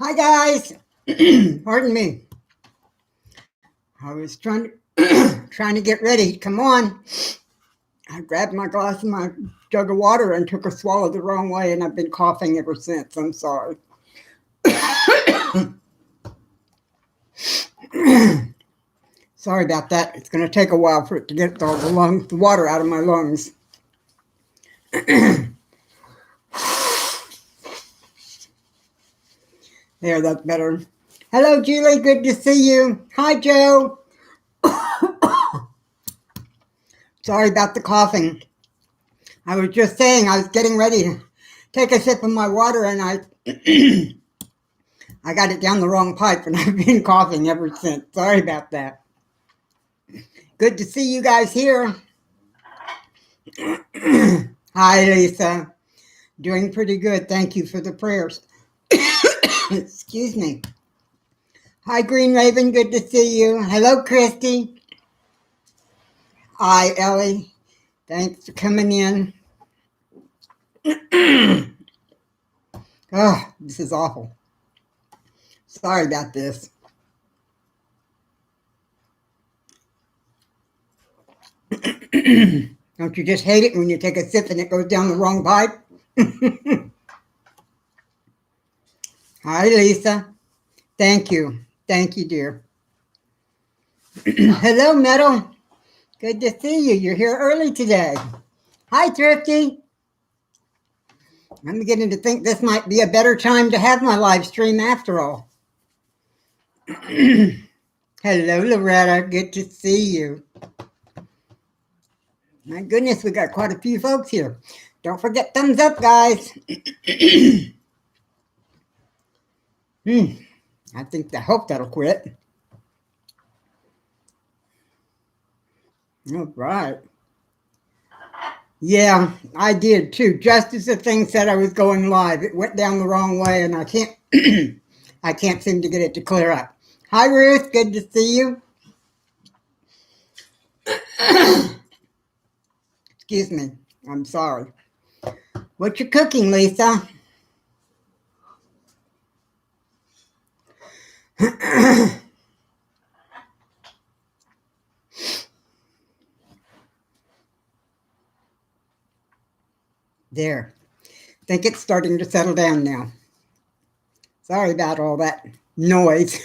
Hi guys. Pardon me. I was trying to get ready. Come on. I grabbed my glass and my jug of water and took a swallow the wrong way, and I've been coughing ever since. I'm sorry. Sorry about that. It's going to take a while for it to get all the water out of my lungs. There, that's better. Hello, Julie. Good to see you. Hi, Joe. Sorry about the coughing. I was just saying I was getting ready to take a sip of my water, and I I got it down the wrong pipe, and I've been coughing ever since. Sorry about that. Good to see you guys here. Hi, Lisa. Doing pretty good. Thank you for the prayers. Excuse me. Hi, Green Raven. Good to see you. Hello, Christy. Hi, Ellie. Thanks for coming in. Oh, this is awful. Sorry about this. Don't you just hate it when you take a sip and it goes down the wrong pipe? Hi, Lisa. Thank you. Thank you, dear. Hello, Metal. Good to see you. You're here early today. Hi, Thrifty. I'm beginning to think this might be a better time to have my live stream after all. Hello, Loretta. Good to see you. My goodness, we got quite a few folks here. Don't forget thumbs up, guys. I hope that'll quit. All right. Yeah, I did too. Just as the thing said I was going live, it went down the wrong way, and I can't I can't seem to get it to clear up. Hi, Ruth. Good to see you. Excuse me. I'm sorry. What you cooking, Lisa? There. I think it's starting to settle down now. Sorry about all that noise.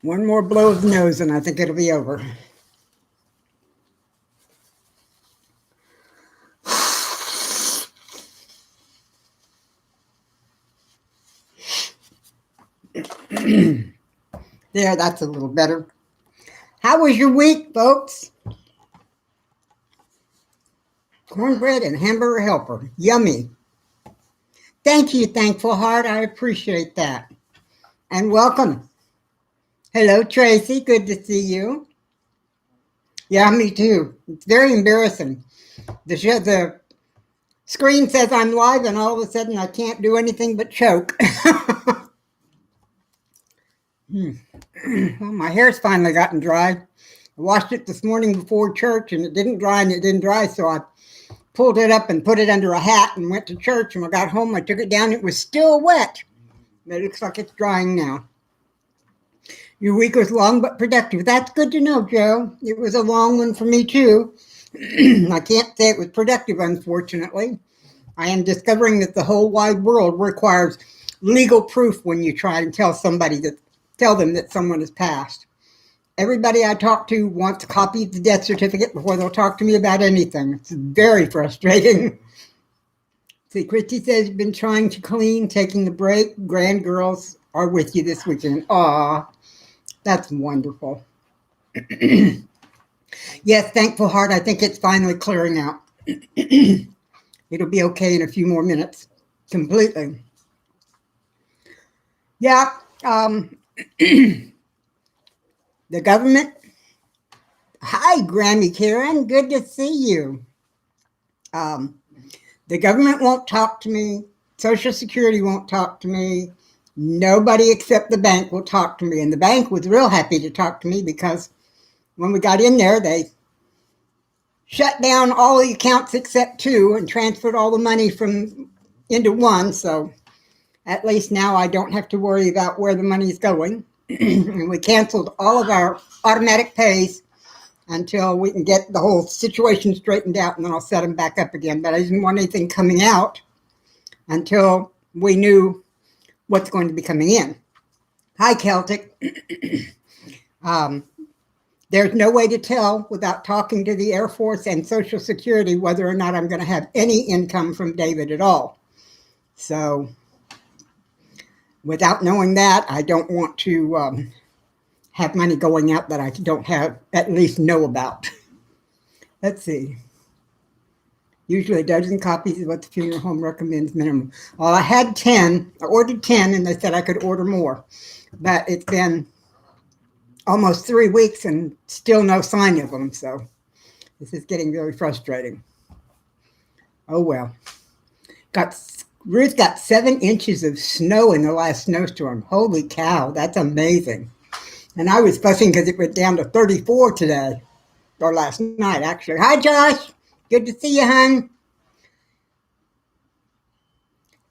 One more blow of the nose and I think it'll be over. There, that's a little better. How was your week, folks? Cornbread and hamburger helper. Yummy. Thank you, Thankful Heart. I appreciate that. And welcome. Hello, Tracy. Good to see you. Yeah, me too. It's very embarrassing. The screen says I'm live, and all of a sudden I can't do anything but choke. Well, my hair's finally gotten dry. I washed it this morning before church, and it didn't dry, so I pulled it up and put it under a hat and went to church. And when I got home, I took it down. It was still wet. It looks like it's drying now. Your week was long but productive. That's good to know, Joe. It was a long one for me, too. I can't say it was productive, unfortunately. I am discovering that the whole wide world requires legal proof when you try and tell them that someone has passed. Everybody I talk to wants a copy of the death certificate before they'll talk to me about anything. It's very frustrating. See, Christy says you've been trying to clean, taking the break. Grand girls are with you this weekend. Aw, that's wonderful. Yes, Thankful Heart, I think it's finally clearing out. It'll be okay in a few more minutes. Completely. Yeah. The government. Hi, Grammy Karen. Good to see you. The government won't talk to me. Social Security won't talk to me. Nobody except the bank will talk to me. And the bank was real happy to talk to me because when we got in there, they shut down all the accounts except two and transferred all the money from into one. So at least now I don't have to worry about where the money is going. And we canceled all of our automatic pays until we can get the whole situation straightened out, and then I'll set them back up again. But I didn't want anything coming out until we knew what's going to be coming in. Hi, Celtic. There's no way to tell without talking to the Air Force and Social Security whether or not I'm going to have any income from David at all. So without knowing that, I don't want to have money going out that I don't have, at least know about. Let's see. Usually a dozen copies is what the funeral home recommends minimum. Well, I had 10. I ordered 10, and they said I could order more. But it's been almost 3 weeks and still no sign of them. So this is getting really frustrating. Oh, well. Ruth got 7 inches of snow in the last snowstorm. Holy cow, that's amazing. And I was fussing because it went down to 34 today, or last night, actually. Hi, Josh. Good to see you, hon.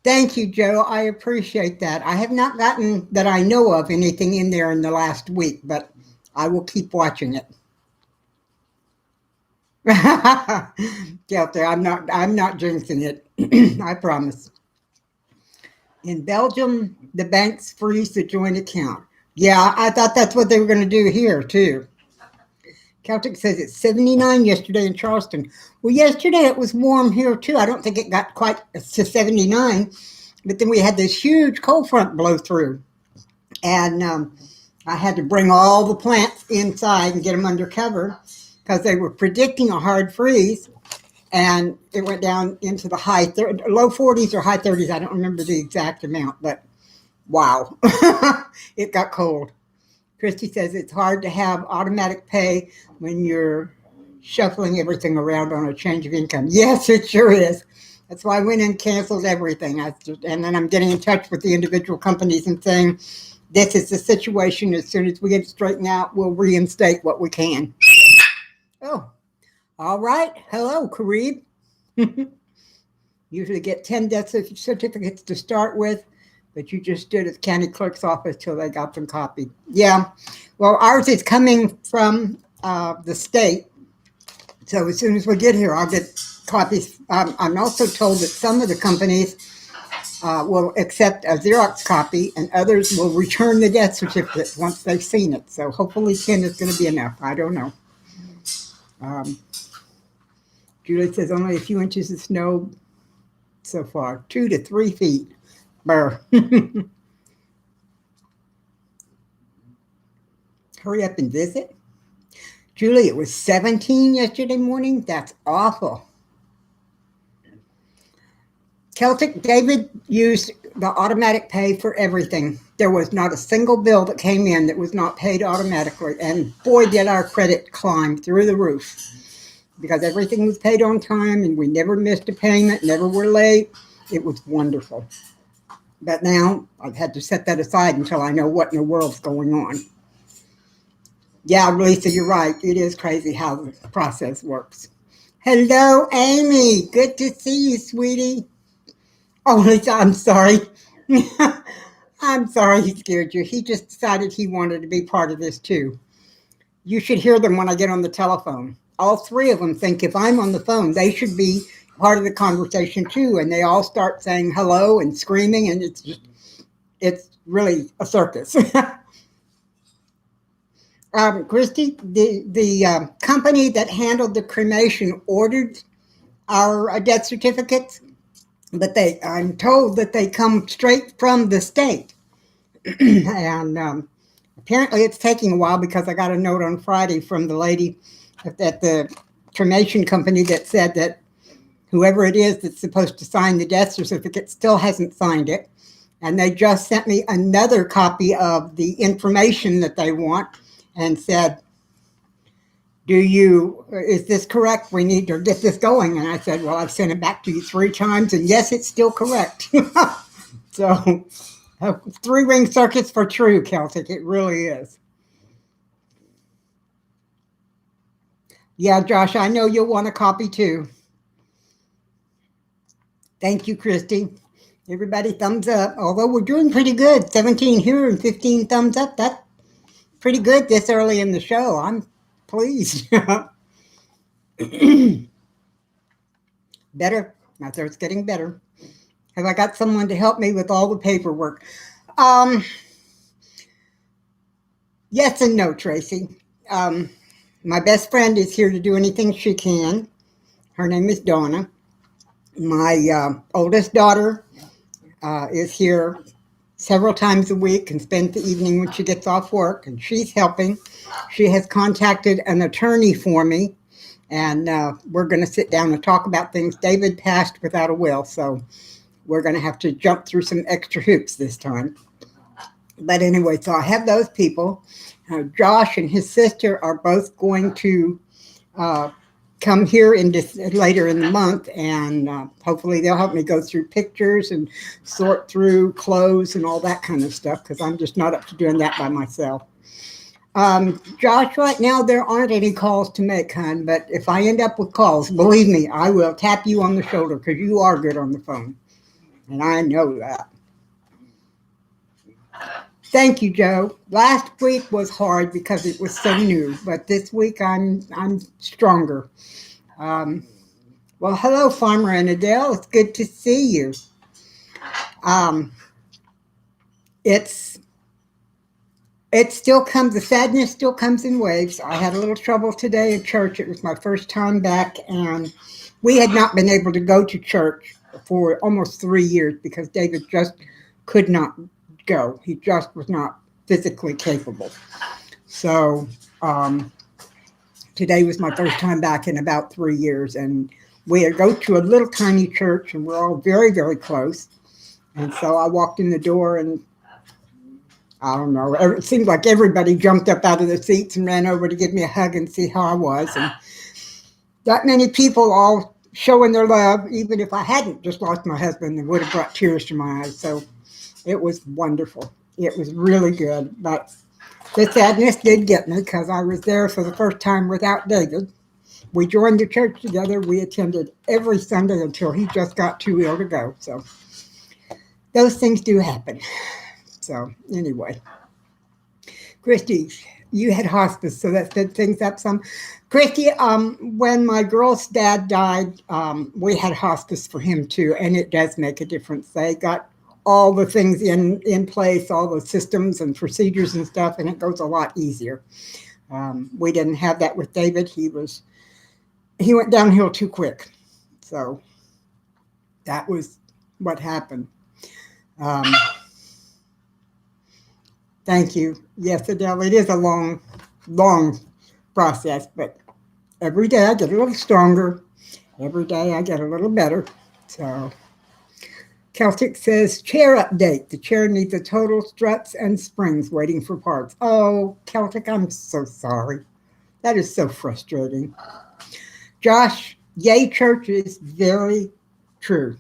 Thank you, Joe. I appreciate that. I have not gotten, that I know of, anything in there in the last week, but I will keep watching it. Kelter, I'm not jinxing it. I promise. In Belgium, the banks freeze the joint account. Yeah, I thought that's what they were going to do here, too. Celtic says it's 79 yesterday in Charleston. Well, yesterday it was warm here, too. I don't think it got quite to 79. But then we had this huge cold front blow through. And I had to bring all the plants inside and get them under cover because they were predicting a hard freeze. And it went down into the low 40s or high 30s. I don't remember the exact amount, but wow, it got cold. Christy says it's hard to have automatic pay when you're shuffling everything around on a change of income. Yes, it sure is. That's why I went and canceled everything. And then I'm getting in touch with the individual companies and saying, this is the situation. As soon as we get it straightened out, we'll reinstate what we can. Oh, all right. Hello, Kareem. Usually get 10 death certificates to start with, but you just stood at the county clerk's office till they got them copied. Yeah, well, ours is coming from the state. So as soon as we get here, I'll get copies. I'm also told that some of the companies will accept a Xerox copy and others will return the death certificate once they've seen it. So hopefully 10 is going to be enough. I don't know. Julie says only a few inches of snow so far, 2 to 3 feet. Brr. Hurry up and visit. Julie, it was 17 yesterday morning. That's awful. Celtic, David used the automatic pay for everything. There was not a single bill that came in that was not paid automatically. And boy, did our credit climb through the roof because everything was paid on time and we never missed a payment, never were late. It was wonderful. But now I've had to set that aside until I know what in the world's going on. Yeah, Lisa, you're right. It is crazy how the process works. Hello, Amy. Good to see you, sweetie. Oh, Lisa, I'm sorry. I'm sorry he scared you. He just decided he wanted to be part of this too. You should hear them when I get on the telephone. All 3 of them think if I'm on the phone, they should be part of the conversation too. And they all start saying hello and screaming, and it's really a circus. Christy, the company that handled the cremation ordered our death certificates, but I'm told that they come straight from the state. And apparently it's taking a while because I got a note on Friday from the lady at the cremation company that said that whoever it is that's supposed to sign the death certificate still hasn't signed it. And they just sent me another copy of the information that they want and said, is this correct? We need to get this going. And I said, well, I've sent it back to you 3 times, and yes, it's still correct. So 3-ring circuits for true, Celtic. It really is. Yeah, Josh, I know you'll want a copy too. Thank you, Christy. Everybody, thumbs up. Although we're doing pretty good, 17 here and 15 thumbs up. That's pretty good this early in the show. I'm pleased. Better. My throat's getting better. Have I got someone to help me with all the paperwork? Um, yes and no, Tracy. Um, my best friend is here to do anything she can. Her name is Donna. My oldest daughter is here several times a week and spends the evening when she gets off work, and she's helping. She has contacted an attorney for me, and we're going to sit down and talk about things. David passed without a will, so we're going to have to jump through some extra hoops this time. But anyway, so I have those people. Josh and his sister are both going to come here in this, later in the month, and hopefully they'll help me go through pictures and sort through clothes and all that kind of stuff, because I'm just not up to doing that by myself. Josh, right now there aren't any calls to make, hon, but if I end up with calls, believe me, I will tap you on the shoulder because you are good on the phone, and I know that. Thank you, Joe. Last week was hard because it was so new, but this week I'm stronger. Um, well, hello, Farmer and Adele. It's good to see you. Um, it's it still comes. The sadness still comes in waves. I had a little trouble today at church. It was my first time back, and we had not been able to go to church for almost 3 years because David just could not go. He just was not physically capable. So um, today was my first time back in about 3 years, and we had go to a little tiny church, and we're all very, very close. And so I walked in the door, and I don't know, it seemed like everybody jumped up out of their seats and ran over to give me a hug and see how I was. And that many people all showing their love, even if I hadn't just lost my husband, it would have brought tears to my eyes. So it was wonderful. It was really good. But the sadness did get me because I was there for the first time without David. We joined the church together. We attended every Sunday until he just got too ill to go. So those things do happen. So anyway, Christy, you had hospice, so that sped things up some. Christy, when my girl's dad died, we had hospice for him too, and it does make a difference. They got all the things in place, all the systems and procedures and stuff, and it goes a lot easier. We didn't have that with David. He went downhill too quick, so that was what happened. Um, Thank you. Yes, Adele, it is a long, long process, but every day I get a little stronger. Every day I get a little better. So Celtic says chair update. The chair needs a total struts and springs waiting for parts. Oh, Celtic, I'm so sorry. That is so frustrating. Josh, yay church is very true.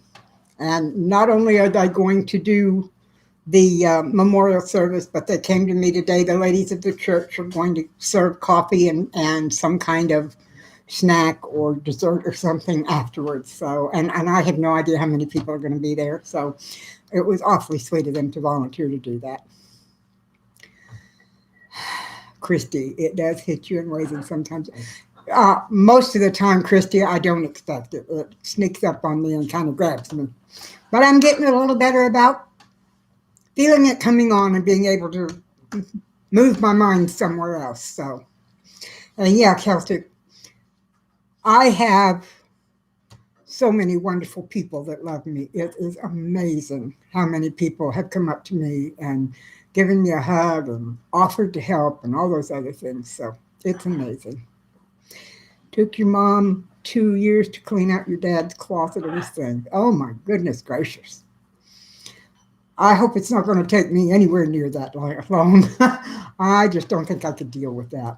And not only are they going to do the memorial service, but they came to me today. The ladies of the church are going to serve coffee and some kind of snack or dessert or something afterwards. So, and I have no idea how many people are going to be there. So it was awfully sweet of them to volunteer to do that. Christy, it does hit you in ways, and sometimes, most of the time, Christy, I don't expect it. It sneaks up on me and kind of grabs me. But I'm getting a little better about feeling it coming on and being able to move my mind somewhere else. So, and yeah, Celtic, I have so many wonderful people that love me. It is amazing how many people have come up to me and given me a hug and offered to help and all those other things. So it's amazing. Took your mom 2 years to clean out your dad's closet of his things. Oh my goodness gracious. I hope it's not going to take me anywhere near that long. I just don't think I could deal with that.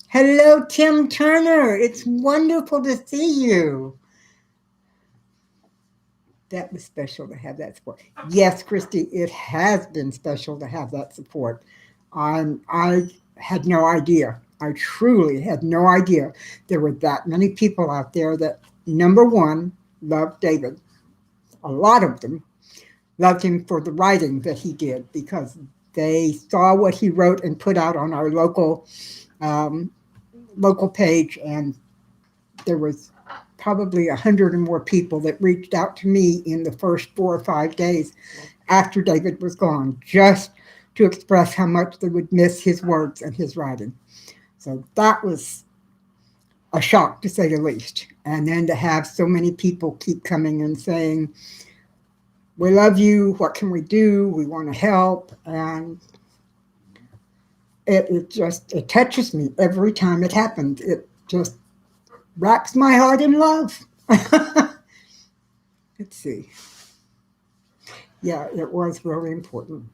Hello, Tim Turner. It's wonderful to see you. That was special to have that support. Yes, Christy, it has been special to have that support. I had no idea I truly had no idea there were that many people out there that, number one, loved David. A lot of them loved him for the writing that he did because they saw what he wrote and put out on our um, local page, and there was probably 100 or more people that reached out to me in the first 4 or 5 days after David was gone, just to express how much they would miss his words and his writing. So that was a shock, to say the least. And then to have so many people keep coming and saying, we love you, what can we do? We want to help. And it touches me every time it happens. It just wraps my heart in love. Let's see. Yeah, it was really important.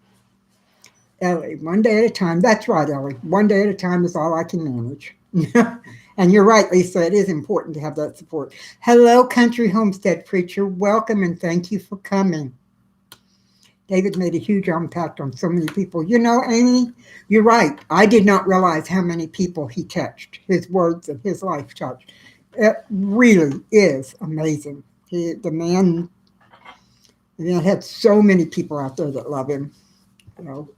Ellie, one day at a time. That's right, Ellie. One day at a time is all I can manage. And you're right, Lisa. It is important to have that support. Hello, Country Homestead Preacher. Welcome and thank you for coming. David made a huge impact on so many people. You know, Amy, you're right. I did not realize how many people he touched, his words and his life touched. It really is amazing. The man had so many people out there that love him. You know,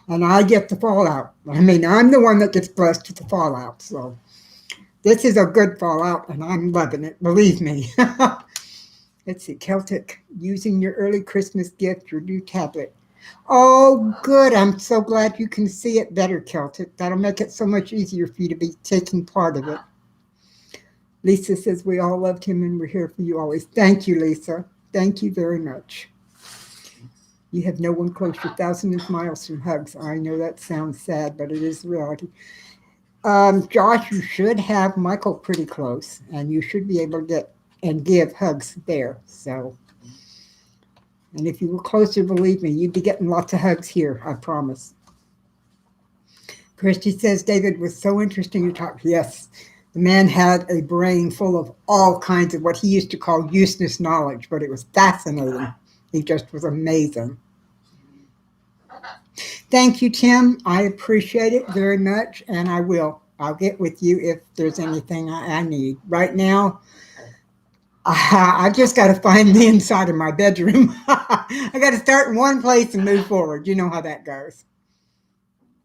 and I get the fallout. I mean, I'm the one that gets blessed with the fallout. So this is a good fallout, and I'm loving it. Believe me. Let's see, Celtic, using your early Christmas gift, your new tablet. Oh, good. I'm so glad you can see it better, Celtic. That'll make it so much easier for you to be taking part of it. Lisa says, we all loved him and we're here for you always. Thank you, Lisa. Thank you very much. You have no one close. You're thousands of miles from hugs. I know that sounds sad, but it is reality. Josh, you should have Michael pretty close, and you should be able to get and give hugs there. So, and if you were closer, believe me, you'd be getting lots of hugs here, I promise. Christy says, David was so interesting to talk to. Yes, the man had a brain full of all kinds of what he used to call useless knowledge, but it was fascinating. He just was amazing. Thank you, Tim. I appreciate it very much, and I will. I'll get with you if there's anything I need. Right now, I just got to find the inside of my bedroom. I got to start in one place and move forward. You know how that goes.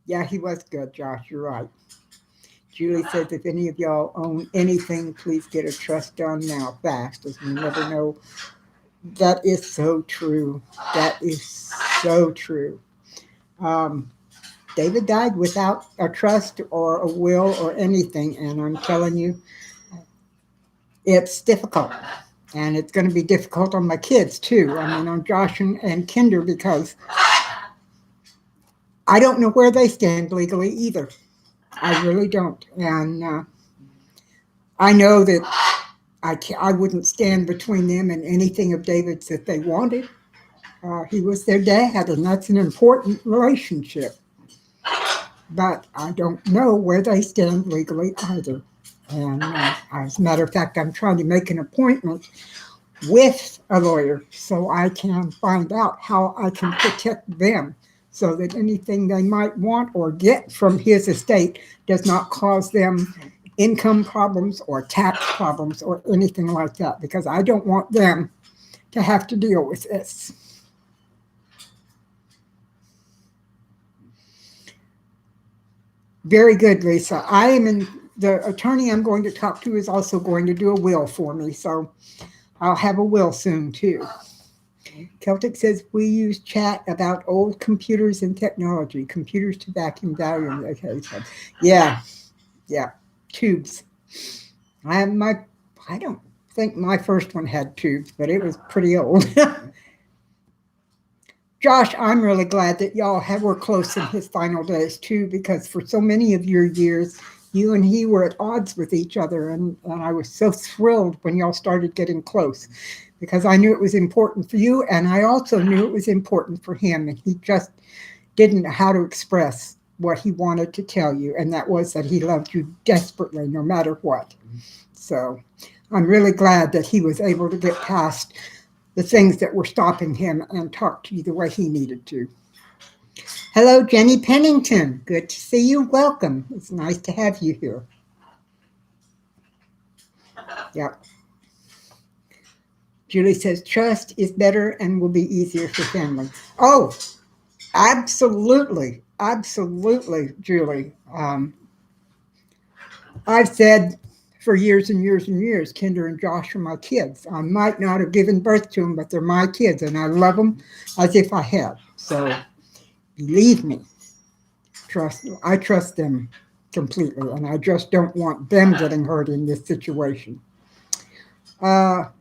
Yeah, he was good, Josh. You're right. Julie says, if any of y'all own anything, please get a trust done now fast, as we never know. That is so true. That is so true. David died without a trust or a will or anything, and I'm telling you, it's difficult. And it's going to be difficult on my kids, too. I mean, on Josh and Kinder, because I don't know where they stand legally either. I really don't. And I know that I wouldn't stand between them and anything of David's that they wanted. He was their dad, and that's an important relationship. But I don't know where they stand legally either. And as a matter of fact, I'm trying to make an appointment with a lawyer so I can find out how I can protect them so that anything they might want or get from his estate does not cause them income problems or tax problems or anything like that, because I don't want them to have to deal with this. Very good, Lisa. The attorney I'm going to talk to is also going to do a will for me, so I'll have a will soon too. Celtic says, we use chat about old computers and technology, computers to vacuum volume. Okay, so yeah, tubes. I don't think my first one had tubes, but it was pretty old. Josh, I'm really glad that y'all were close in his final days too, because for so many of your years, you and he were at odds with each other, and I was so thrilled when y'all started getting close, because I knew it was important for you, and I also knew it was important for him, and he just didn't know how to express what he wanted to tell you, and that was that he loved you desperately, no matter what. So I'm really glad that he was able to get past the things that were stopping him and talk to you the way he needed to. Hello, Jenny Pennington. Good to see you. Welcome. It's nice to have you here. Yep. Julie says trust is better and will be easier for families. Oh, absolutely. Absolutely, Julie. I've said for years and years and years, Kinder and Josh are my kids. I might not have given birth to them, but they're my kids, and I love them as if I had. So believe me, I trust them completely, and I just don't want them getting hurt in this situation. Oh,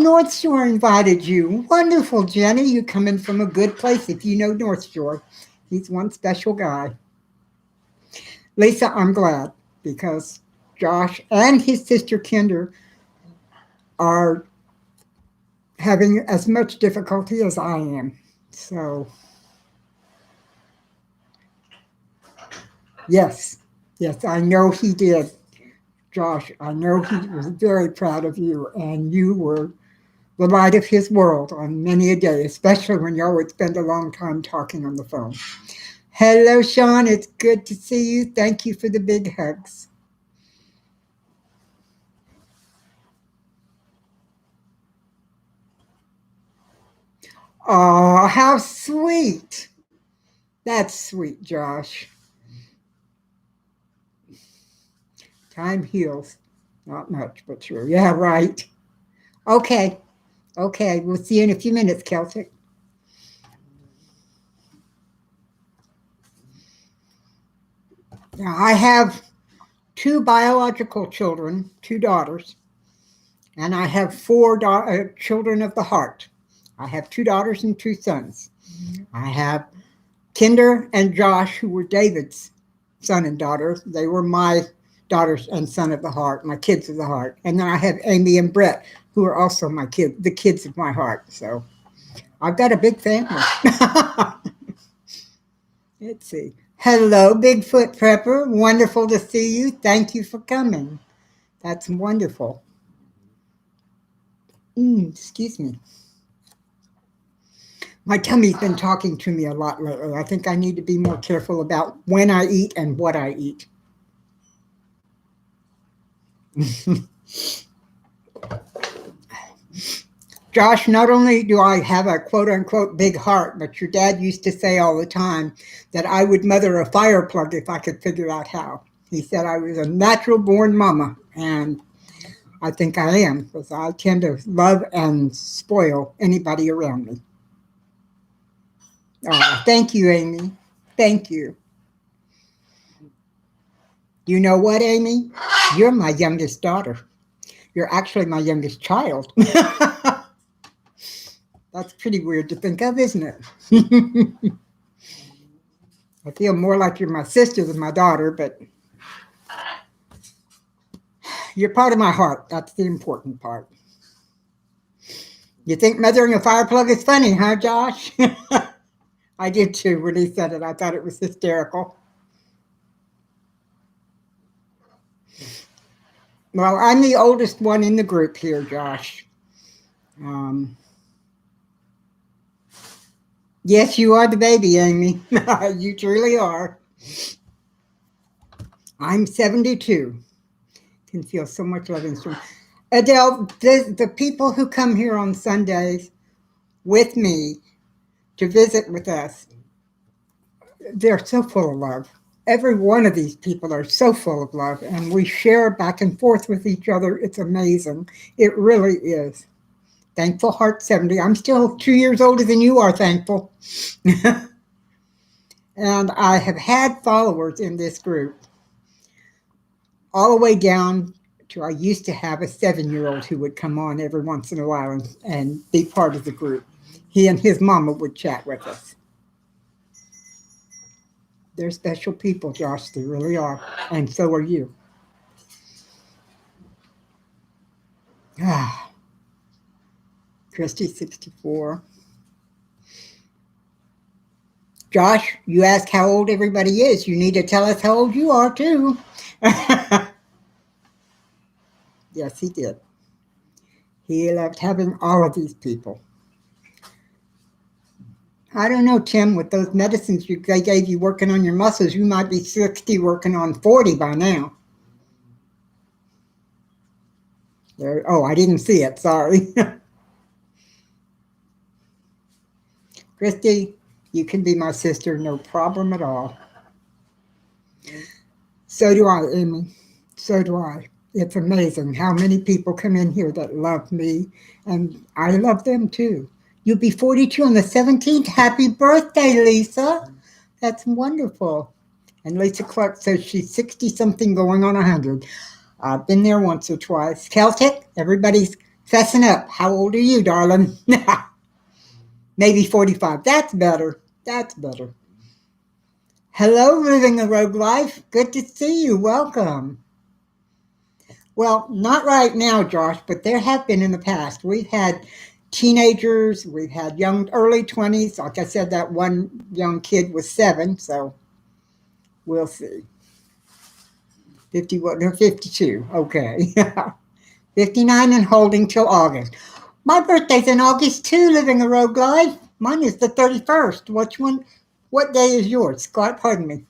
North Shore invited you. Wonderful, Jenny. You coming from a good place if you know North Shore. He's one special guy. Lisa, I'm glad because Josh and his sister Kinder are having as much difficulty as I am. So, yes, I know he did. Josh, I know he was very proud of you, and you were the light of his world on many a day, especially when y'all would spend a long time talking on the phone. Hello, Sean. It's good to see you. Thank you for the big hugs. Oh, how sweet. That's sweet, Josh. Time heals. Not much, but true. Yeah, right. Okay. Okay. We'll see you in a few minutes, Celtic. Now, I have two biological children, two daughters, and I have four children of the heart. I have two daughters and two sons. I have Kinder and Josh, who were David's son and daughter. They were my daughters and son of the heart, my kids of the heart. And then I have Amy and Brett, who are also my kids, the kids of my heart. So I've got a big family. Let's see. Hello, Bigfoot Prepper. Wonderful to see you. Thank you for coming. That's wonderful. Excuse me. My tummy's been talking to me a lot lately. I think I need to be more careful about when I eat and what I eat. Josh, not only do I have a quote unquote big heart, but your dad used to say all the time that I would mother a fire plug if I could figure out how. He said I was a natural born mama, and I think I am because I tend to love and spoil anybody around me. Oh, thank you, Amy. Thank you. You know what, Amy? You're my youngest daughter. You're actually my youngest child. That's pretty weird to think of, isn't it? I feel more like you're my sister than my daughter, but you're part of my heart. That's the important part. You think mothering a fire plug is funny, huh, Josh? I did too when he said it. I thought it was hysterical. Well, I'm the oldest one in the group here, Josh. Yes, you are the baby, Amy. You truly are. I'm 72. Can feel so much love in this room. Adele, the people who come here on Sundays with me to visit with us, they're so full of love. Every one of these people are so full of love, and we share back and forth with each other. It's amazing. It really is. Thankful Heart 70. I'm still 2 years older than you are, Thankful. And I have had followers in this group all the way down to I used to have a 7-year-old who would come on every once in a while and be part of the group. He and his mama would chat with us. They're special people, Josh. They really are. And so are you. Ah, Christy, 64. Josh, you ask how old everybody is. You need to tell us how old you are, too. Yes, he did. He loved having all of these people. I don't know, Tim, with those medicines they gave you working on your muscles, you might be 60 working on 40 by now. There, oh, I didn't see it. Sorry. Christy, you can be my sister, no problem at all. So do I, Amy. So do I. It's amazing how many people come in here that love me, and I love them too. You'll be 42 on the 17th. Happy birthday, Lisa. That's wonderful. And Lisa Clark says she's 60 something going on 100. I've been there once or twice. Celtic, everybody's fessing up. How old are you, darling? Maybe 45. That's better. That's better. Hello, Living a Rogue Life. Good to see you. Welcome. Well, not right now, Josh, but there have been in the past. We've had teenagers, we've had young, early 20s. Like I said, that one young kid was 7, so we'll see. 51 or 52. Okay. 59 and holding till August. My birthday's in August too, Living a Rogue Life. Mine is the 31st. Which one? What day is yours? Scott, pardon me.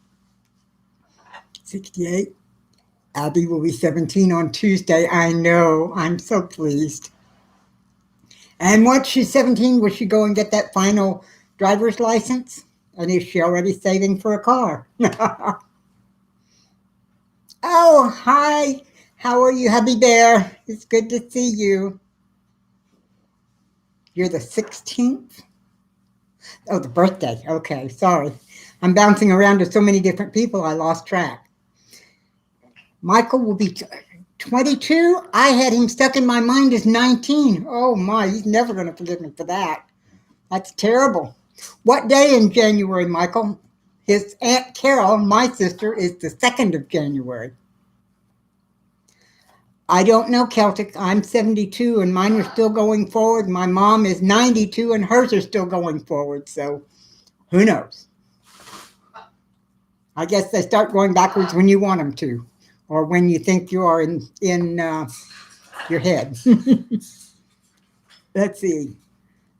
68. Abby will be 17 on Tuesday. I know. I'm so pleased. And once she's 17, will she go and get that final driver's license? And is she already saving for a car? Oh, hi. How are you, Hubby Bear? It's good to see you. You're the 16th? Oh, the birthday. Okay, sorry. I'm bouncing around to so many different people, I lost track. Michael will be 22. I had him stuck in my mind as 19. Oh my, he's never going to forgive me for that. That's terrible. What day in January, Michael? His Aunt Carol, my sister, is the 2nd of January. I don't know, Celtic. I'm 72 and mine are still going forward. My mom is 92 and hers are still going forward. So who knows? I guess they start going backwards when you want them to, or when you think you are in your head. Let's see.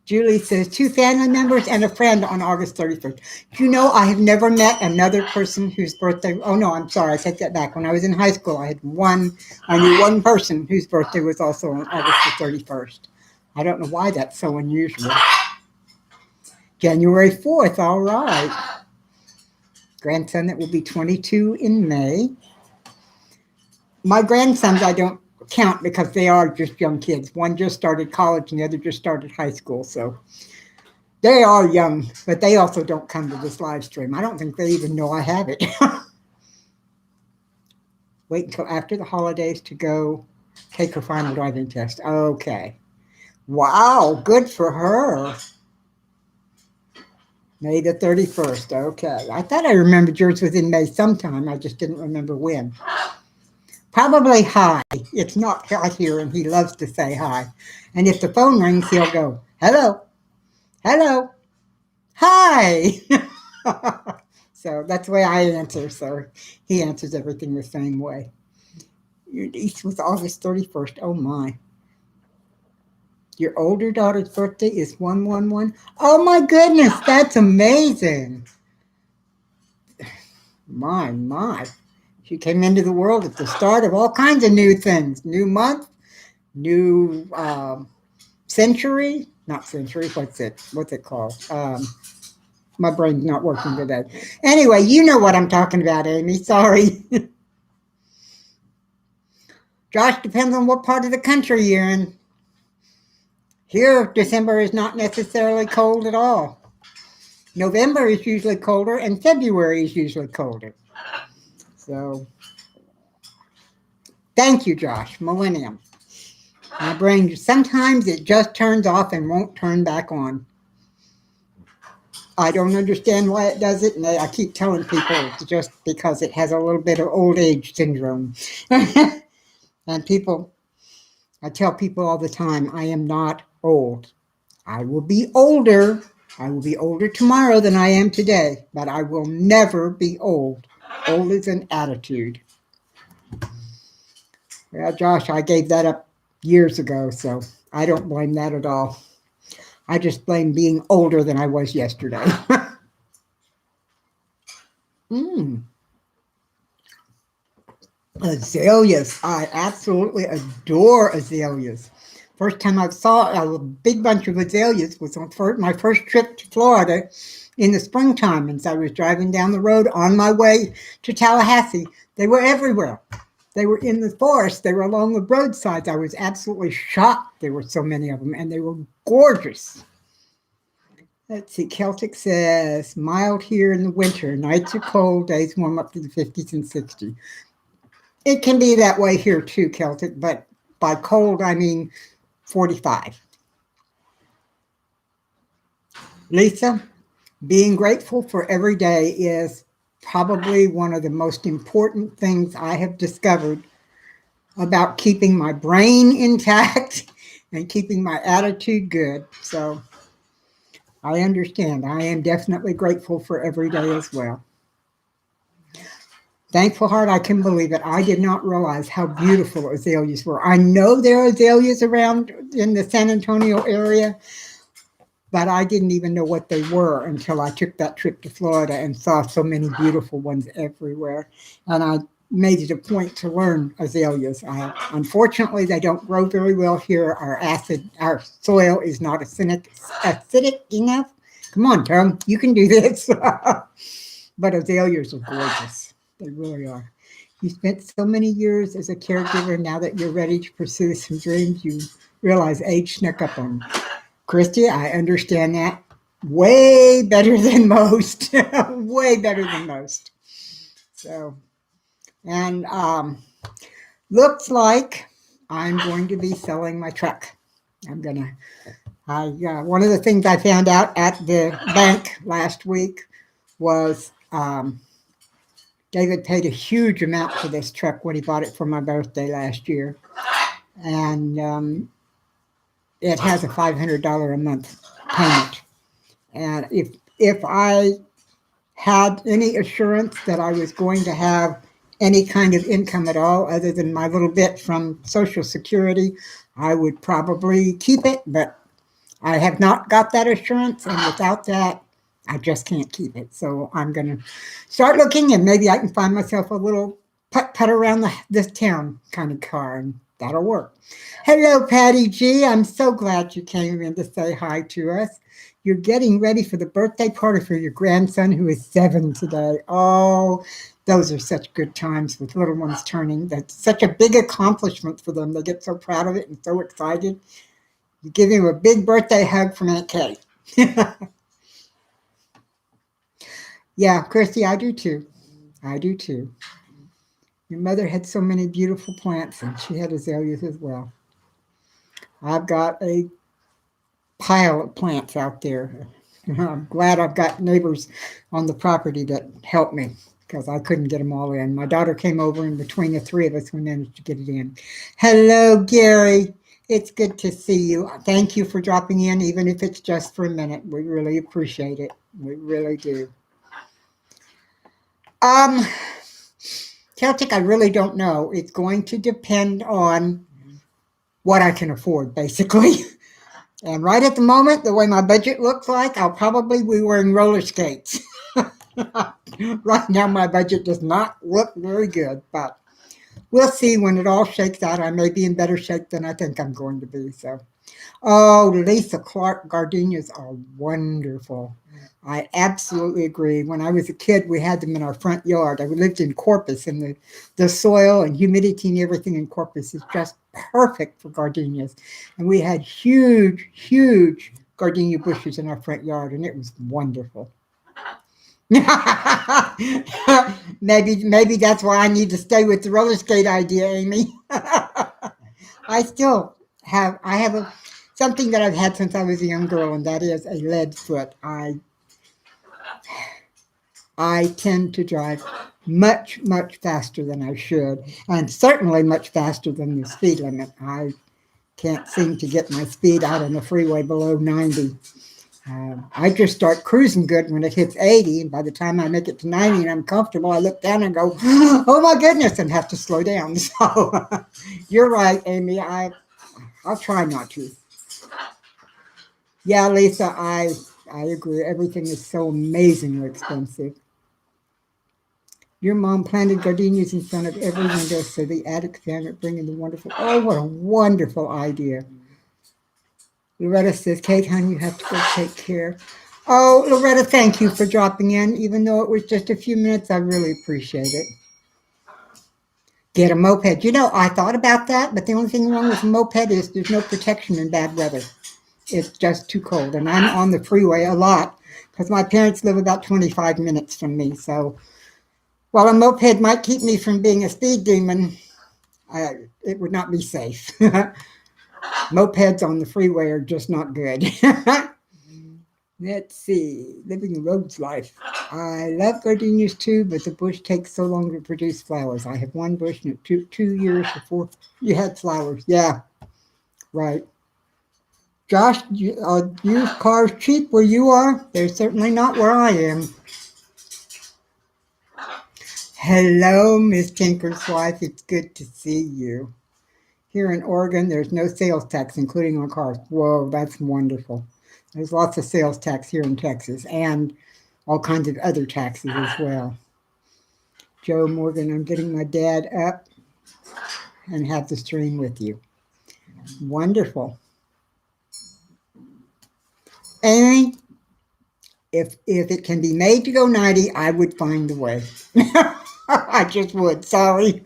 Julie says 2 family members and a friend on August 31st. Do you know I have never met another person whose birthday? Oh no, I'm sorry. I take that back. When I was in high school, I knew one person whose birthday was also on August the 31st. I don't know why that's so unusual. January 4th. All right. Grandson that will be 22 in May. My grandsons I don't count because they are just young kids. One just started college and the other just started high school. So they are young, but they also don't come to this live stream. I don't think they even know I have it. Wait until after the holidays to go take her final driving test. Okay. Wow, good for her. May the 31st. Okay. I thought I remembered yours was in May sometime. I just didn't remember when. Probably hi. It's not hot here, and he loves to say hi. And if the phone rings, he'll go, hello, hello, hi. So that's the way I answer. So he answers everything the same way. Your niece was August 31st. Oh, my. Your older daughter's birthday is 111. Oh, my goodness. That's amazing. My. She came into the world at the start of all kinds of new things. New month, new century. Not century. What's it called? My brain's not working today. Anyway, you know what I'm talking about, Amy. Sorry. Josh, depends on what part of the country you're in. Here, December is not necessarily cold at all. November is usually colder, and February is usually colder. So, thank you, Josh. Millennium. My brain, sometimes it just turns off and won't turn back on. I don't understand why it does it, and I keep telling people it's just because it has a little bit of old age syndrome. And I tell people all the time, I am not old. I will be older. I will be older tomorrow than I am today, but I will never be old. Old is an attitude. Well, Josh, I gave that up years ago, so I don't blame that at all. I just blame being older than I was yesterday. mm. Azaleas. I absolutely adore azaleas. First time I saw a big bunch of azaleas was on my first trip to Florida in the springtime. As I was driving down the road on my way to Tallahassee, they were everywhere. They were in the forest. They were along the roadsides. I was absolutely shocked. There were so many of them, and they were gorgeous. Let's see. Celtic says mild here in the winter. Nights are cold. Days warm up to the 50s and 60s. It can be that way here too, Celtic, but by cold, I mean 45. Lisa, being grateful for every day is probably one of the most important things I have discovered about keeping my brain intact and keeping my attitude good. So I understand. I am definitely grateful for every day as well. Thankful heart, I can believe it. I did not realize how beautiful azaleas were. I know there are azaleas around in the San Antonio area, but I didn't even know what they were until I took that trip to Florida and saw so many beautiful ones everywhere. And I made it a point to learn azaleas. Unfortunately, they don't grow very well here. Our soil is not acidic enough. Come on, Tom, you can do this. But azaleas are gorgeous. They really are. You spent so many years as a caregiver. Now that you're ready to pursue some dreams, you realize age snuck up on you. Christy, I understand that way better than most. Way better than most. So, and looks like I'm going to be selling my truck. One of the things I found out at the bank last week was David paid a huge amount for this truck when he bought it for my birthday last year. And it has a $500 a month payment. And if I had any assurance that I was going to have any kind of income at all other than my little bit from Social Security, I would probably keep it. But I have not got that assurance. And without that, I just can't keep it. So I'm going to start looking, and maybe I can find myself a little putt-putt around this town kind of car, and that'll work. Hello, Patty G. I'm so glad you came in to say hi to us. You're getting ready for the birthday party for your grandson, who is 7 today. Oh, those are such good times with little ones turning. That's such a big accomplishment for them. They get so proud of it and so excited. You give him a big birthday hug from Aunt Kay. Yeah, Christy, I do too. I do too. Your mother had so many beautiful plants, and she had azaleas as well. I've got a pile of plants out there. I'm glad I've got neighbors on the property that helped me because I couldn't get them all in. My daughter came over, and between the three of us, we managed to get it in. Hello, Gary. It's good to see you. Thank you for dropping in, even if it's just for a minute. We really appreciate it. We really do. Celtic, I really don't know. It's going to depend on what I can afford, basically. And right at the moment, the way my budget looks like, I'll probably be wearing roller skates. Right now, my budget does not look very good, but we'll see when it all shakes out. I may be in better shape than I think I'm going to be. So, oh, Lisa Clark gardenias are wonderful. I absolutely agree. When I was a kid, we had them in our front yard. I lived in Corpus, and the soil and humidity and everything in Corpus is just perfect for gardenias. And we had huge, huge gardenia bushes in our front yard, and it was wonderful. Maybe that's why I need to stay with the roller skate idea, Amy. I have something that I've had since I was a young girl, and that is a lead foot. I tend to drive much, much faster than I should, and certainly much faster than the speed limit. I can't seem to get my speed out on the freeway below 90. I just start cruising good when it hits 80, and by the time I make it to 90 and I'm comfortable, I look down and go, oh my goodness, and have to slow down. So you're right, Amy. I'll try not to. Yeah, Lisa, I agree. Everything is so amazingly expensive. Your mom planted gardenias in front of every window so the attic fan would bring in the wonderful. Oh, what a wonderful idea. Loretta says, Kate, honey, you have to go take care. Oh, Loretta, thank you for dropping in. Even though it was just a few minutes, I really appreciate it. Get a moped. You know, I thought about that, but the only thing wrong with a moped is there's no protection in bad weather. It's just too cold. And I'm on the freeway a lot because my parents live about 25 minutes from me. So while a moped might keep me from being a speed demon, it would not be safe. Mopeds on the freeway are just not good. Let's see. Living the road's life. I love gardenias too, but the bush takes so long to produce flowers. I have one bush and it took 2 years before you had flowers. Yeah, right. Josh, used cars cheap where you are? They're certainly not where I am. Hello, Miss Tinker's wife. It's good to see you. Here in Oregon, there's no sales tax, including on cars. Whoa, that's wonderful. There's lots of sales tax here in Texas and all kinds of other taxes as well. Joe Morgan, I'm getting my dad up and have the stream with you. Wonderful. Amy, if it can be made to go 90, I would find a way. I just would. Sorry.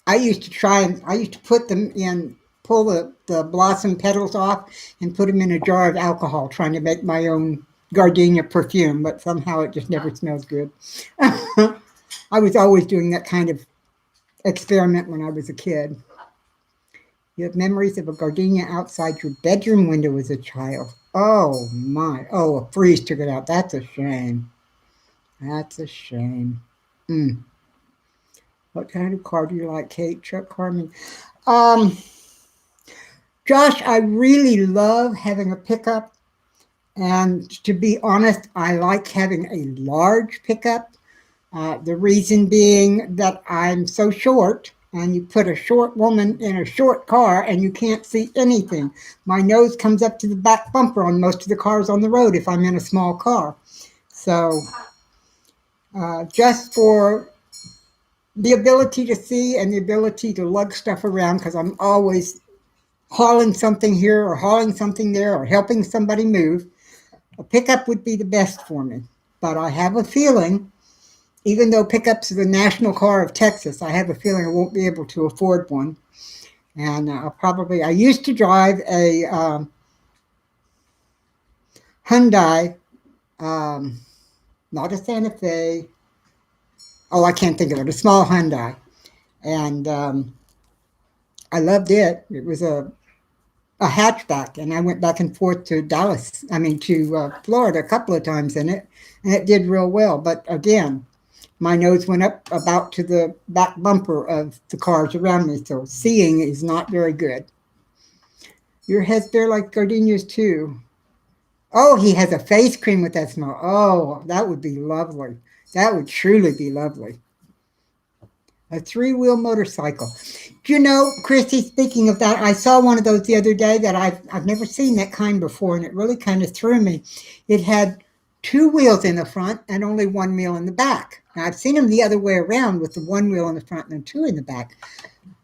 I used to put them in, pull the blossom petals off and put them in a jar of alcohol, trying to make my own gardenia perfume, but somehow it just never smells good. I was always doing that kind of experiment when I was a kid. You have memories of a gardenia outside your bedroom window as a child. Oh my. Oh, a freeze took it out. That's a shame. That's a shame. Mm. What kind of car do you like, Kate? Truck, Carmen? Um, Josh, I really love having a pickup. And to be honest, I like having a large pickup. The reason being that I'm so short, and you put a short woman in a short car and you can't see anything. My nose comes up to the back bumper on most of the cars on the road if I'm in a small car. So, just for the ability to see and the ability to lug stuff around, because I'm always hauling something here or hauling something there or helping somebody move, a pickup would be the best for me. But I have a feeling, even though pickups are the national car of Texas, I have a feeling I won't be able to afford one. And I used to drive a Hyundai, um, not a Santa Fe. Oh, I can't think of it, a small Hyundai. And I loved it. It was a hatchback, and I went back and forth to Florida a couple of times in it, and it did real well. But again, my nose went up about to the back bumper of the cars around me, so seeing is not very good. Your head's there like gardenias too. Oh, he has a face cream with that smell. Oh, that would be lovely. That would truly be lovely. A three-wheel motorcycle. Do you know, Christy, speaking of that, I saw one of those the other day that I've never seen that kind before, and it really kind of threw me. It had two wheels in the front and only one wheel in the back. Now, I've seen them the other way around with the one wheel in the front and then two in the back.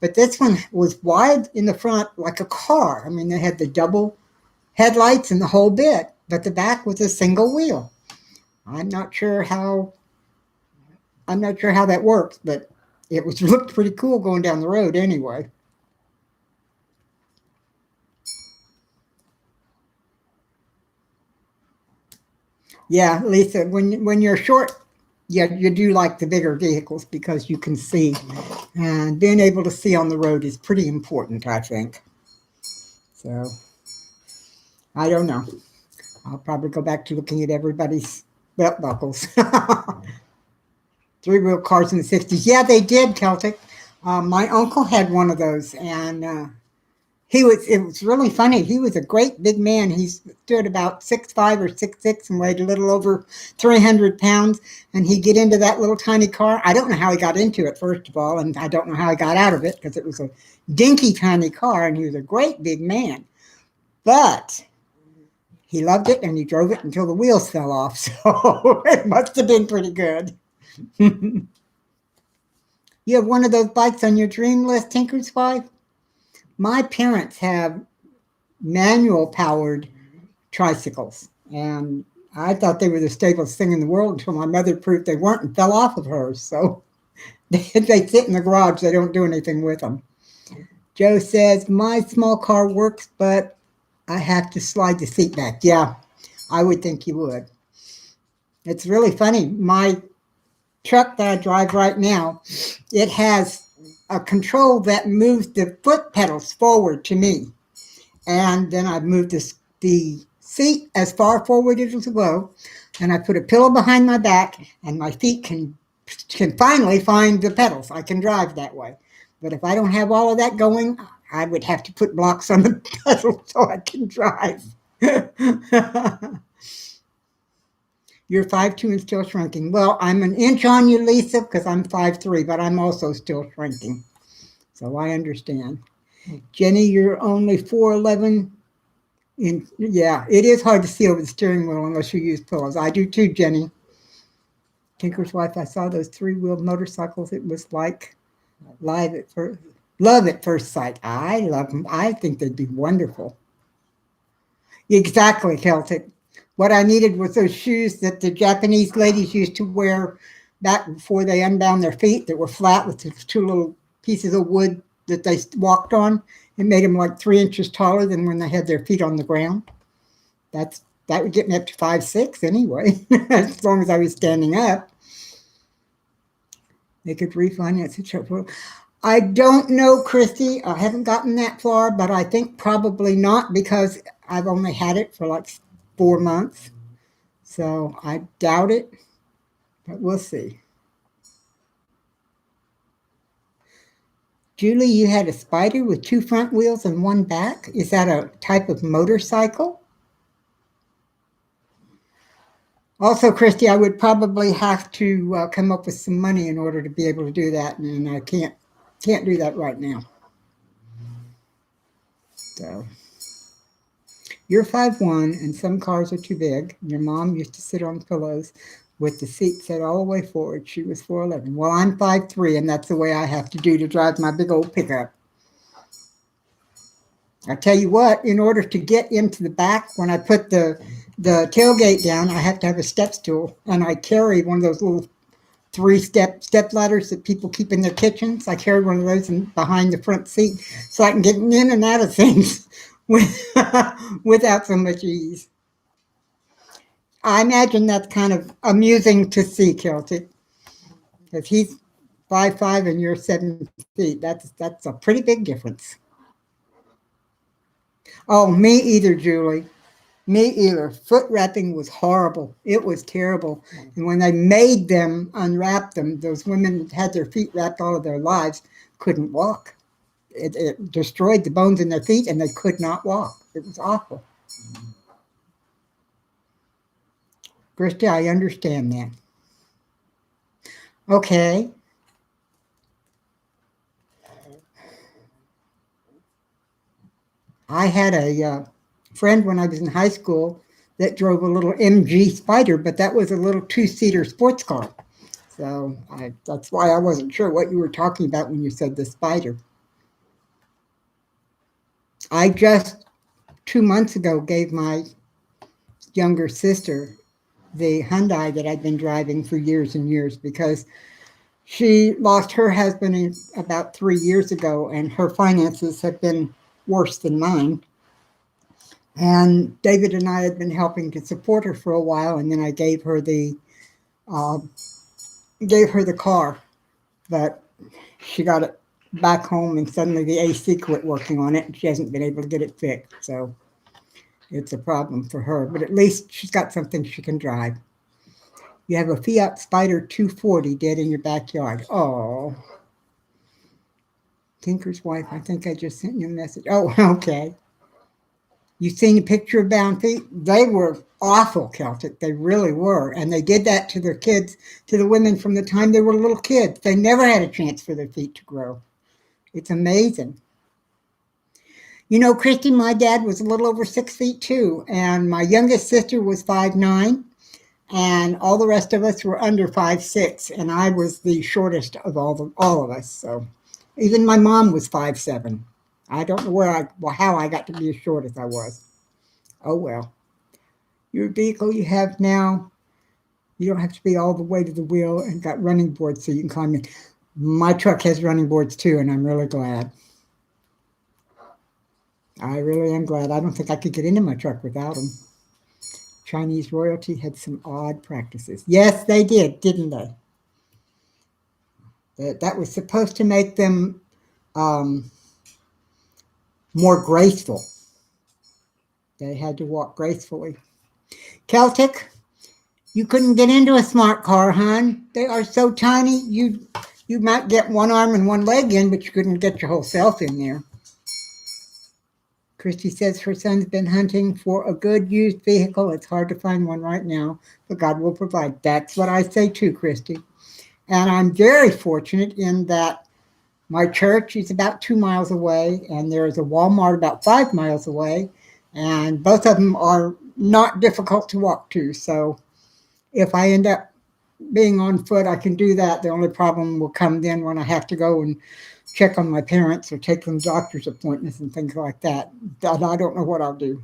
But this one was wide in the front like a car. I mean, they had the double headlights and the whole bit, but the back was a single wheel. I'm not sure how that works, but it was looked pretty cool going down the road anyway. Yeah, Lisa, when you're short, yeah, you do like the bigger vehicles because you can see, and being able to see on the road is pretty important, I think. So I don't know. I'll probably go back to looking at everybody's belt buckles. Three-wheel cars in the 60s. Yeah, they did, Celtic. My uncle had one of those, and It was really funny. He was a great big man. He stood about 6'5" or 6'6" and weighed a little over 300 pounds. And he'd get into that little tiny car. I don't know how he got into it, first of all, and I don't know how he got out of it because it was a dinky tiny car and he was a great big man. But he loved it and he drove it until the wheels fell off. So it must have been pretty good. You have one of those bikes on your dream list, Tinker's wife? My parents have manual powered tricycles, and I thought they were the stablest thing in the world until my mother proved they weren't and fell off of hers. So they sit in the garage. They don't do anything with them. Joe says, my small car works, but I have to slide the seat back. Yeah, I would think you would. It's really funny. My truck that I drive right now, it has a control that moves the foot pedals forward to me. And then I moved the seat as far forward as it will go. And I put a pillow behind my back and my feet can finally find the pedals. I can drive that way. But if I don't have all of that going, I would have to put blocks on the pedal so I can drive. You're 5'2" and still shrinking. Well, I'm an inch on you, Lisa, because I'm 5'3", but I'm also still shrinking. So I understand. Jenny, you're only 4'11". Yeah, it is hard to see over the steering wheel unless you use pillows. I do too, Jenny. Tinker's wife, I saw those 3-wheeled motorcycles. It was like love at first sight. I love them. I think they'd be wonderful. Exactly, Celtic. What I needed was those shoes that the Japanese ladies used to wear back before they unbound their feet that were flat with the 2 little pieces of wood that they walked on. It made them like 3 inches taller than when they had their feet on the ground. That would get me up to 5'6" anyway, as long as I was standing up. They could refinance it. I don't know, Christy. I haven't gotten that far, but I think probably not because I've only had it for like 4 months. So I doubt it, but we'll see. Julie, you had a Spider with 2 front wheels and 1 back. Is that a type of motorcycle? Also, Christy, I would probably have to come up with some money in order to be able to do that, and I can't do that right now. So you're 5'1", and some cars are too big. Your mom used to sit on pillows with the seat set all the way forward. She was 4'11". Well, I'm 5'3", and that's the way I have to do to drive my big old pickup. I tell you what, in order to get into the back, when I put the tailgate down, I have to have a step stool, and I carry one of those little 3-step ladders that people keep in their kitchens. I carry one of those behind the front seat so I can get in and out of things without so much ease. I imagine that's kind of amusing to see, Celtic, because he's 5'5" and you're 7 feet. That's a pretty big difference. Oh, me either, Julie. Me either. Foot wrapping was horrible. It was terrible. And when they made them unwrap them, those women that had their feet wrapped all of their lives couldn't walk. It destroyed the bones in their feet and they could not walk. It was awful. Christy, I understand that. Okay. I had a friend when I was in high school that drove a little MG Spider, but that was a little 2-seater sports car. So that's why I wasn't sure what you were talking about when you said the Spider. I just 2 months ago gave my younger sister the Hyundai that I'd been driving for years and years because she lost her husband about 3 years ago and her finances have been worse than mine. And David and I had been helping to support her for a while, and then I gave her the car, but she got it back home, and suddenly the AC quit working on it, and she hasn't been able to get it fixed. So it's a problem for her, but at least she's got something she can drive. You have a Fiat Spider 240 dead in your backyard. Oh. Tinker's wife, I think I just sent you a message. Oh, okay. You seen a picture of Bound Feet? They were awful Celtic. They really were. And they did that to their kids, to the women from the time they were little kids. They never had a chance for their feet to grow. It's amazing. You know, Christy, my dad was a little over 6 feet too. And my youngest sister was 5'9". And all the rest of us were under 5'6". And I was the shortest of all of us. So even my mom was 5'7". I don't know how I got to be as short as I was. Oh well. Your vehicle you have now, you don't have to be all the way to the wheel and got running boards so you can climb in. My truck has running boards too, and I'm really glad. I really am glad. I don't think I could get into my truck without them. Chinese royalty had some odd practices. Yes, they did, didn't they? That was supposed to make them more graceful. They had to walk gracefully. Celtic, you couldn't get into a smart car, hon. They are so tiny, you might get one arm and one leg in, but you couldn't get your whole self in there. Christy says her son's been hunting for a good used vehicle. It's hard to find one right now, but God will provide. That's what I say too, Christy. And I'm very fortunate in that my church is about 2 miles away, and there is a Walmart about 5 miles away, and both of them are not difficult to walk to. So if I end up being on foot, I can do that. The only problem will come then when I have to go and check on my parents or take them doctor's appointments and things like that. I don't know what I'll do.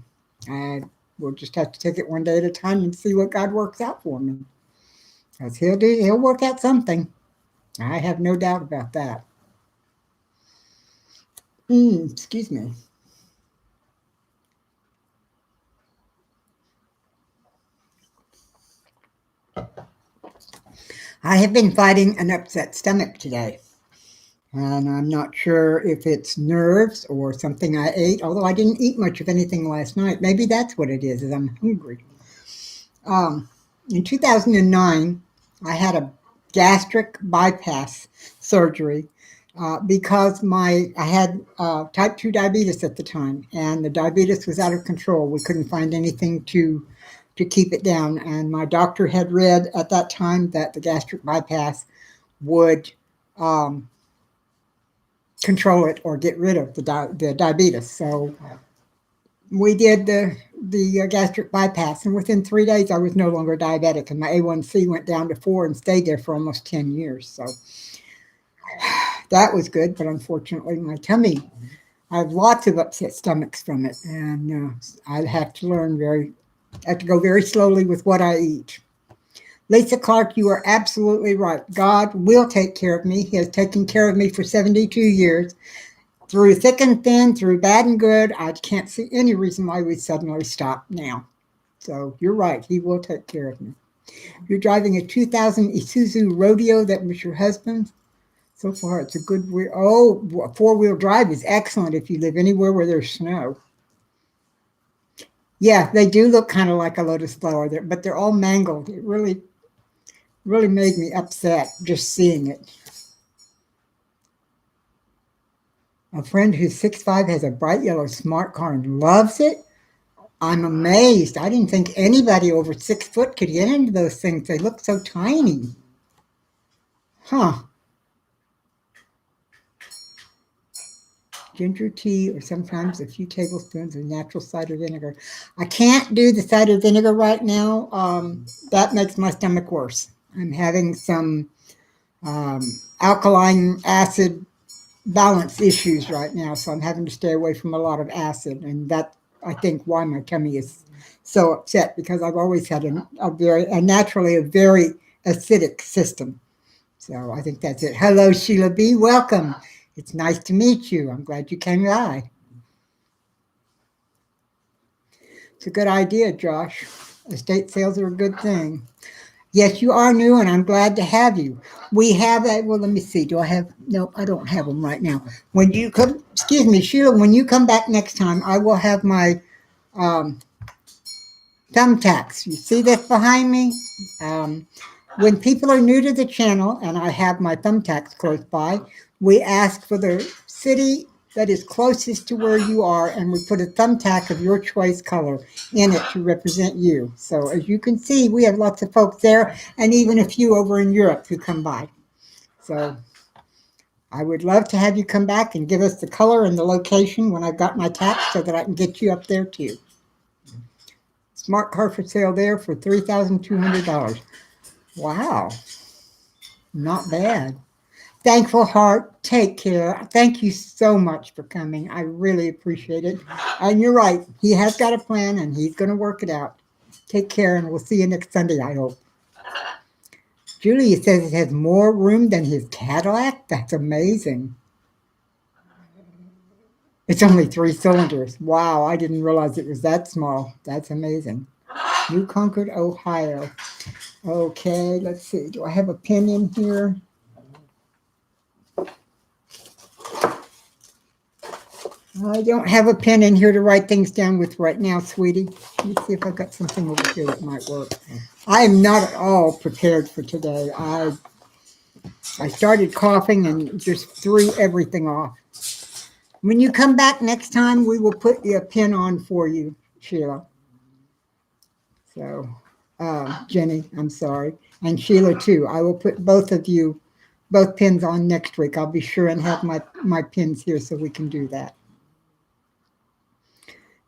I will just have to take it one day at a time and see what God works out for me. Because he'll work out something. I have no doubt about that. Excuse me. I have been fighting an upset stomach today. And I'm not sure if it's nerves or something I ate, although I didn't eat much of anything last night. Maybe that's what it is I'm hungry. In 2009, I had a gastric bypass surgery because I had type 2 diabetes at the time, and the diabetes was out of control. We couldn't find anything to keep it down, and my doctor had read at that time that the gastric bypass would control it or get rid of the diabetes. So we did the gastric bypass, and within 3 days I was no longer diabetic, and my A1C went down to 4 and stayed there for almost 10 years. So that was good, but unfortunately my tummy, I have lots of upset stomachs from it, and I have to go very slowly with what I eat. Lisa Clark, you are absolutely right. God will take care of me. He has taken care of me for 72 years. Through thick and thin, through bad and good, I can't see any reason why we suddenly stop now. So you're right. He will take care of me. You're driving a 2000 Isuzu Rodeo. That was your husband's. So far, it's a good four-wheel drive is excellent if you live anywhere where there's snow. Yeah, they do look kind of like a lotus flower, but they're all mangled. It really made me upset just seeing it. A friend who's 6'5" has a bright yellow smart car and loves it. I'm amazed. I didn't think anybody over 6 foot could get into those things. They look so tiny. Huh. Ginger tea or sometimes a few tablespoons of natural cider vinegar. I can't do the cider vinegar right now. That makes my stomach worse. I'm having some alkaline acid balance issues right now, so I'm having to stay away from a lot of acid, and that's, I think, why my tummy is so upset, because I've always had naturally a very acidic system. So I think that's it. Hello, Sheila B. Welcome. It's nice to meet you. I'm glad you came by. It's a good idea, Josh. Estate sales are a good thing. Yes, you are new, and I'm glad to have you. We have well, let me see. Do I have? No, I don't have them right now. When you come, excuse me, Sheila, when you come back next time, I will have my thumbtacks. You see this behind me? When people are new to the channel, and I have my thumbtacks close by, we ask for the city that is closest to where you are, and we put a thumbtack of your choice color in it to represent you. So as you can see, we have lots of folks there, and even a few over in Europe who come by. So I would love to have you come back and give us the color and the location when I've got my tax so that I can get you up there too. Smart car for sale there for $3,200. Wow, not bad. Thankful Heart, take care. Thank you so much for coming. I really appreciate it. And you're right, he has got a plan and he's going to work it out. Take care, and we'll see you next Sunday, I hope. Julia says it has more room than his Cadillac. That's amazing. It's only 3 cylinders. Wow, I didn't realize it was that small. That's amazing. New Concord, Ohio. Okay, let's see. Do I have a pen in here? I don't have a pen in here to write things down with right now, sweetie. Let me see if I've got something over here that might work. I am not at all prepared for today. I started coughing and just threw everything off. When you come back next time, we will put a pin on for you, Sheila. So, Jenny, I'm sorry. And Sheila, too. I will put both of you, both pins on next week. I'll be sure and have my pins here so we can do that.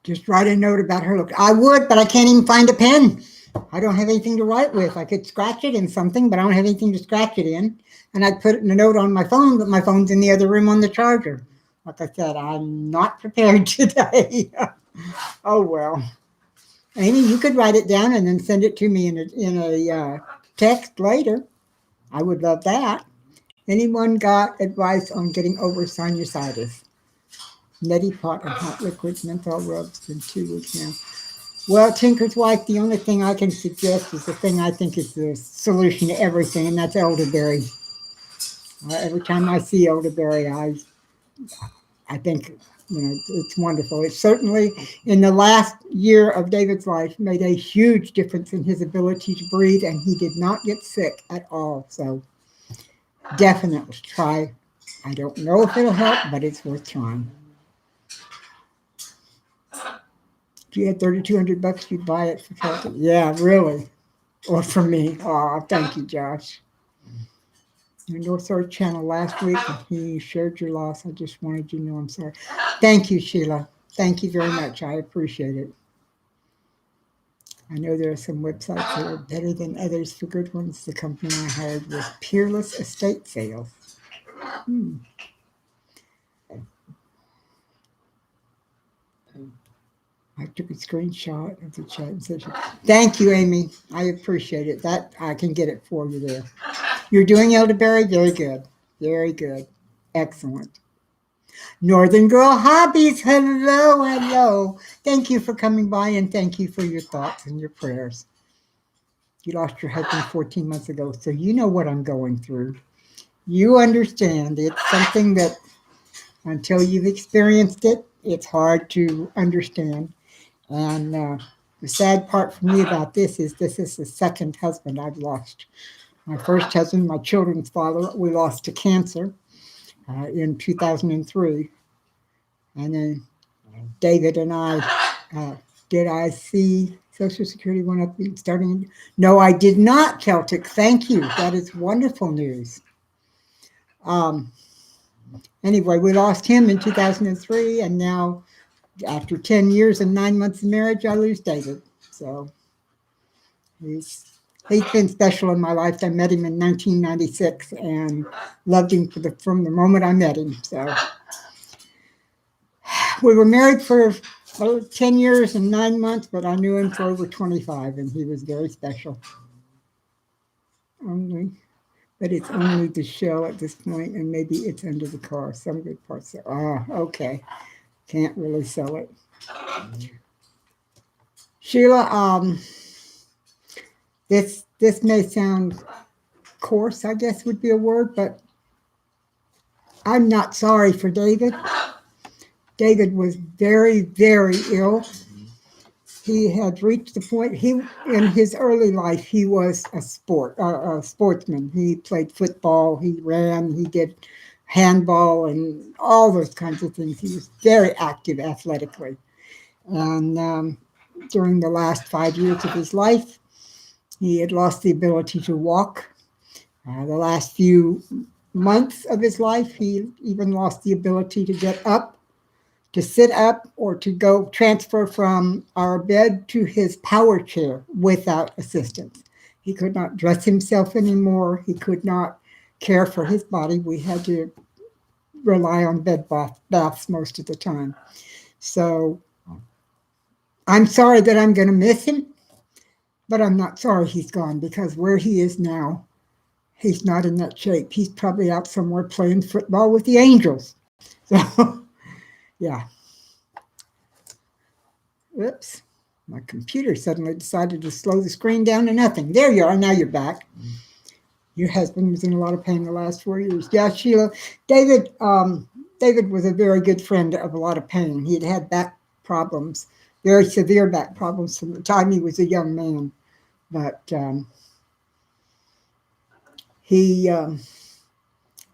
Just write a note about her look. I would, but I can't even find a pen. I don't have anything to write with. I could scratch it in something, but I don't have anything to scratch it in. And I'd put it in a note on my phone, but my phone's in the other room on the charger. Like I said, I'm not prepared today. Oh, well. Amy, you could write it down and then send it to me in a text later. I would love that. Anyone got advice on getting over sinusitis? Neti pot and hot liquids, menthol rubs in 2 weeks now. Well, Tinker's wife, the only thing I can suggest is the thing I think is the solution to everything, and that's elderberry. Every time I see elderberry, I think, it's wonderful. It certainly, in the last year of David's life, made a huge difference in his ability to breathe, and he did not get sick at all. So definitely try. I don't know if it'll help, but it's worth trying. If you had $3,200, you'd buy it for Celtic. Yeah, really. Or for me. Oh, thank you, Josh. Your North Shore channel last week, and he shared your loss. I just wanted you to know I'm sorry. Thank you, Sheila. Thank you very much. I appreciate it. I know there are some websites that are better than others for good ones. The company I hired was Peerless Estate Sales. I took a screenshot of the chat and said, thank you, Amy. I appreciate it. That I can get it for you there. You're doing elderberry? Very good. Very good. Excellent. Northern Girl Hobbies. Hello, hello. Thank you for coming by, and thank you for your thoughts and your prayers. You lost your husband 14 months ago, so you know what I'm going through. You understand. It's something that until you've experienced it, it's hard to understand. And the sad part for me about this is the second husband I've lost. My first husband, my children's father, we lost to cancer in 2003. And then David and I, did I see Social Security went up starting? No, I did not, Celtic. Thank you. That is wonderful news. Anyway, we lost him in 2003, and now after 10 years and 9 months of marriage, I lose David. So he's been special in my life. I met him in 1996 and loved him from the moment I met him. So we were married for 10 years and 9 months, but I knew him for over 25, and he was very special. But it's only the shell at this point, and maybe it's under the car. Some good parts. Okay. Can't really sell it. Sheila, this may sound coarse, I guess would be a word, but I'm not sorry for David. David was very, very ill. he had reached the point. He in his early life he was a sportsman. He played football, he ran, he did handball, and all those kinds of things. He was very active athletically. And during the last 5 years of his life, he had lost the ability to walk. The last few months of his life, he even lost the ability to get up, to sit up, or to go transfer from our bed to his power chair without assistance. He could not dress himself anymore. He could not care for his body. We had to rely on bed baths most of the time. So I'm sorry that I'm going to miss him, but I'm not sorry he's gone, because where he is now, he's not in that shape. He's probably out somewhere playing football with the Angels. So, yeah. Whoops. My computer suddenly decided to slow the screen down to nothing. There you are. Now you're back. Your husband was in a lot of pain the last 4 years. Yeah, Sheila. David was a very good friend of a lot of pain. He had had back problems, very severe back problems from the time he was a young man. But we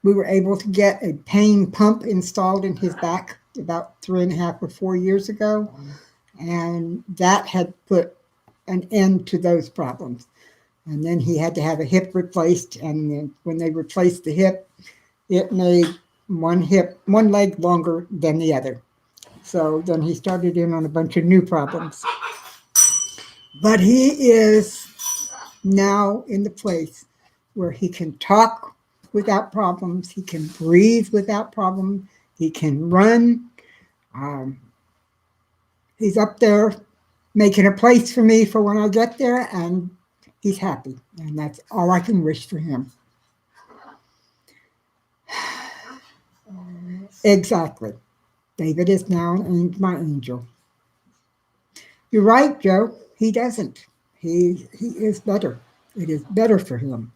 were able to get a pain pump installed in his back about 3.5 or 4 years ago. And that had put an end to those problems. And then he had to have a hip replaced. And then when they replaced the hip, it made one leg longer than the other. So then he started in on a bunch of new problems. But he is now in the place where he can talk without problems. He can breathe without problem. He can run. He's up there making a place for me for when I get there, and he's happy. And that's all I can wish for him. Exactly. David is now my angel. You're right, Joe. He doesn't. He is better. It is better for him.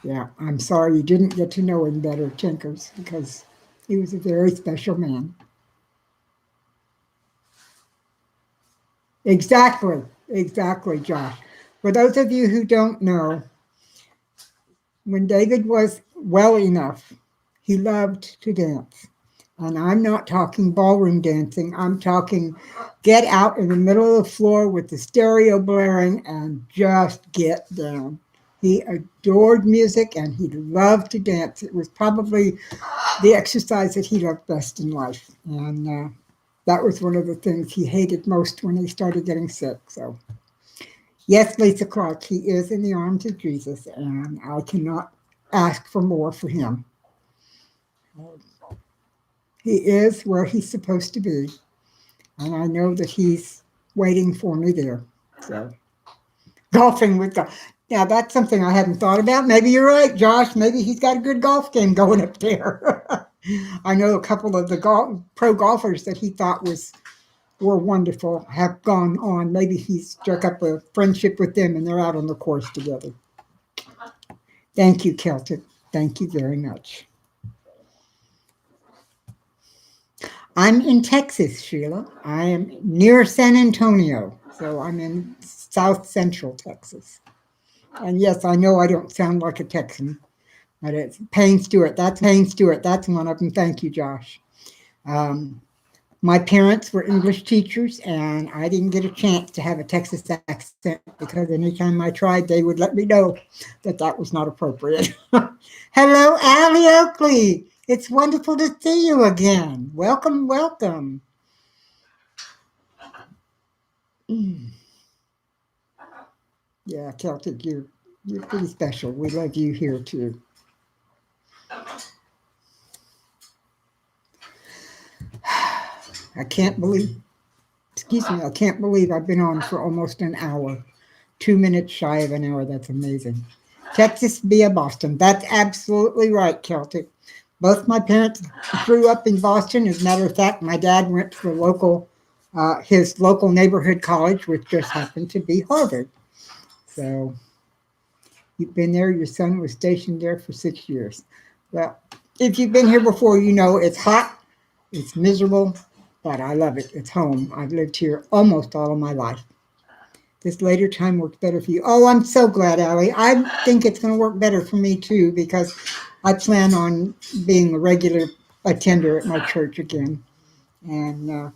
Yeah, I'm sorry you didn't get to know him better, Tinkers, because he was a very special man. Exactly, Josh. For those of you who don't know, when David was well enough, he loved to dance. And I'm not talking ballroom dancing. I'm talking get out in the middle of the floor with the stereo blaring and just get down. He adored music and he loved to dance. It was probably the exercise that he loved best in life. And that was one of the things he hated most when he started getting sick. So, yes, Lisa Clark, he is in the arms of Jesus, and I cannot ask for more for him. He is where he's supposed to be, and I know that he's waiting for me there. So, golfing with God. Now, that's something I hadn't thought about. Maybe you're right, Josh. Maybe he's got a good golf game going up there. I know a couple of the pro golfers that he thought were wonderful have gone on. Maybe he's struck up a friendship with them and they're out on the course together. Thank you, Celtic. Thank you very much. I'm in Texas, Sheila. I am near San Antonio, so I'm in South Central Texas. And yes, I know I don't sound like a Texan, but it's Payne Stewart. That's Payne Stewart. That's one of them. Thank you, Josh. My parents were English teachers, and I didn't get a chance to have a Texas accent because anytime I tried, they would let me know that that was not appropriate. Hello, Allie Oakley. It's wonderful to see you again. Welcome, welcome. Yeah, Celtic, you're pretty special. We love you here too. I can't believe I've been on for almost an hour. 2 minutes shy of an hour. That's amazing. Texas via Boston. That's absolutely right, Celtic. Both my parents grew up in Boston. As a matter of fact, my dad went to his local neighborhood college, which just happened to be Harvard. So you've been there. Your son was stationed there for 6 years. Well, if you've been here before, you know it's hot, it's miserable, but I love it. It's home. I've lived here almost all of my life. This later time works better for you. Oh, I'm so glad, Allie. I think it's going to work better for me too because I plan on being a regular attender at my church again. And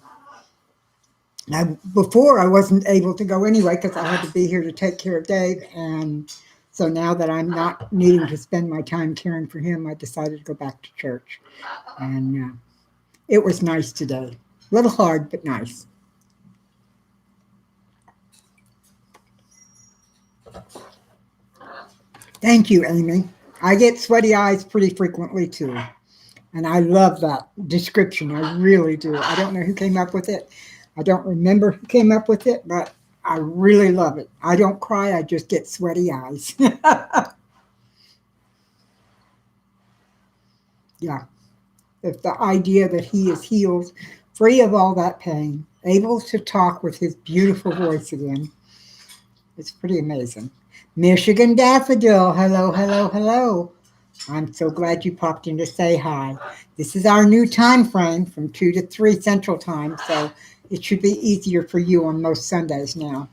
before I wasn't able to go anyway because I had to be here to take care of Dave. And so now that I'm not needing to spend my time caring for him, I decided to go back to church. And it was nice today. A little hard, but nice. Thank you, Amy. I get sweaty eyes pretty frequently too. And I love that description. I really do. I don't know who came up with it. I don't remember who came up with it, but I really love it. I don't cry, I just get sweaty eyes. Yeah. If the idea that he is healed, free of all that pain, able to talk with his beautiful voice again, it's pretty amazing. Michigan Daffodil, hello, hello, hello. I'm so glad you popped in to say hi. This is our new time frame from 2 to 3 Central Time, so it should be easier for you on most Sundays now.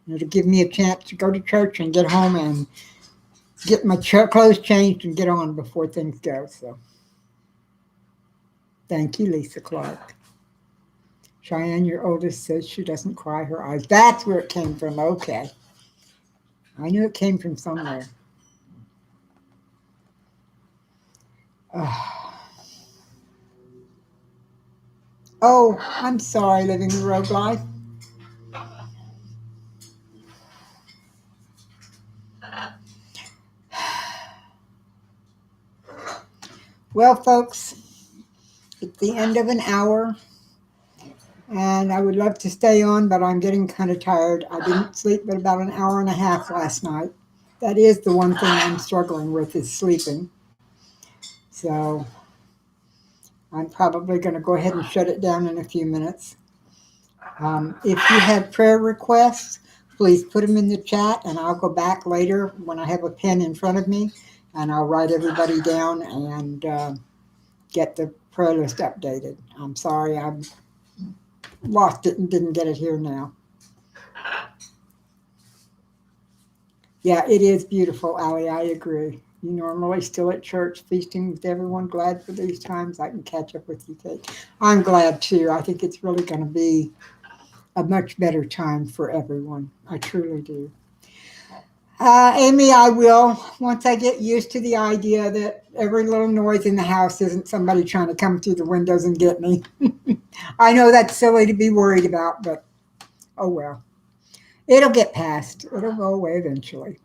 It'll give me a chance to go to church and get home and get my clothes changed and get on before things go. So, thank you, Lisa Clark. Cheyenne, your oldest, says she doesn't cry her eyes. That's where it came from. Okay. I knew it came from somewhere. Oh, I'm sorry, living the rogue life. Well, folks, it's the end of an hour, and I would love to stay on, but I'm getting kind of tired. I didn't sleep but about an hour and a half last night. That is the one thing I'm struggling with is sleeping. So I'm probably going to go ahead and shut it down in a few minutes. If you have prayer requests, please put them in the chat, and I'll go back later when I have a pen in front of me, and I'll write everybody down and get the prayer list updated. I'm sorry I lost it and didn't get it here now. Yeah, it is beautiful, Allie. I agree. You normally still at church feasting with everyone. Glad for these times I can catch up with you, Kate. I'm glad too. I think it's really going to be a much better time for everyone. I truly do. Amy, I will, once I get used to the idea that every little noise in the house isn't somebody trying to come through the windows and get me. I know that's silly to be worried about, but oh well. It'll get past. It'll go away eventually.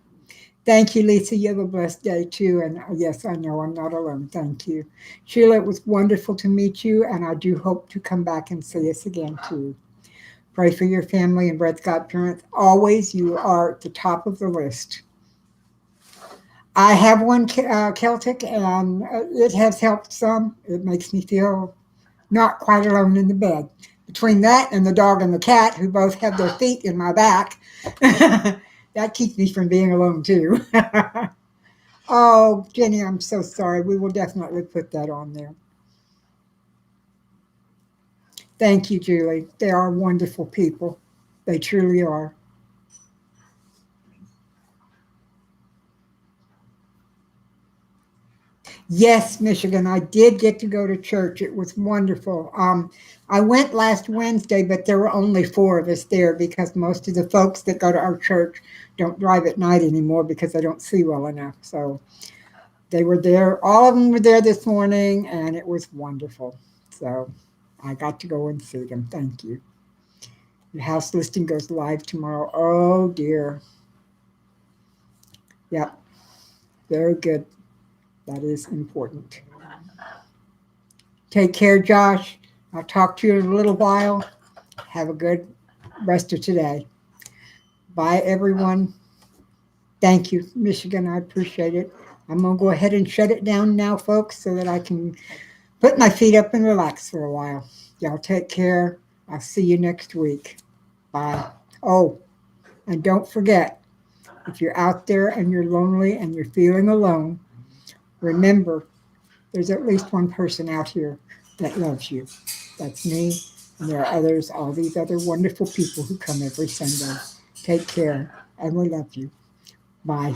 Thank you, Lisa. You have a blessed day too. And yes, I know I'm not alone. Thank you. Sheila, it was wonderful to meet you, and I do hope to come back and see us again too. Pray for your family and Brett's godparents. Always, you are at the top of the list. I have one Celtic, and it has helped some. It makes me feel not quite alone in the bed. Between that and the dog and the cat, who both have their feet in my back, that keeps me from being alone too. Oh, Jenny, I'm so sorry. We will definitely put that on there. Thank you, Julie. They are wonderful people. They truly are. Yes, Michigan, I did get to go to church. It was wonderful. I went last Wednesday, but there were only 4 of us there because most of the folks that go to our church don't drive at night anymore because they don't see well enough. So they were there. All of them were there this morning, and it was wonderful. So I got to go and see them. Thank you. The house listing goes live tomorrow. Oh, dear. Yep. Very good. That is important. Take care, Josh. I'll talk to you in a little while. Have a good rest of today. Bye, everyone. Thank you, Michigan. I appreciate it. I'm going to go ahead and shut it down now, folks, so that I can put my feet up and relax for a while. Y'all take care. I'll see you next week. Bye. Oh, and don't forget, if you're out there and you're lonely and you're feeling alone, remember, there's at least one person out here that loves you. That's me, And there are others, all these other wonderful people who come every Sunday. Take care, and we love you. Bye.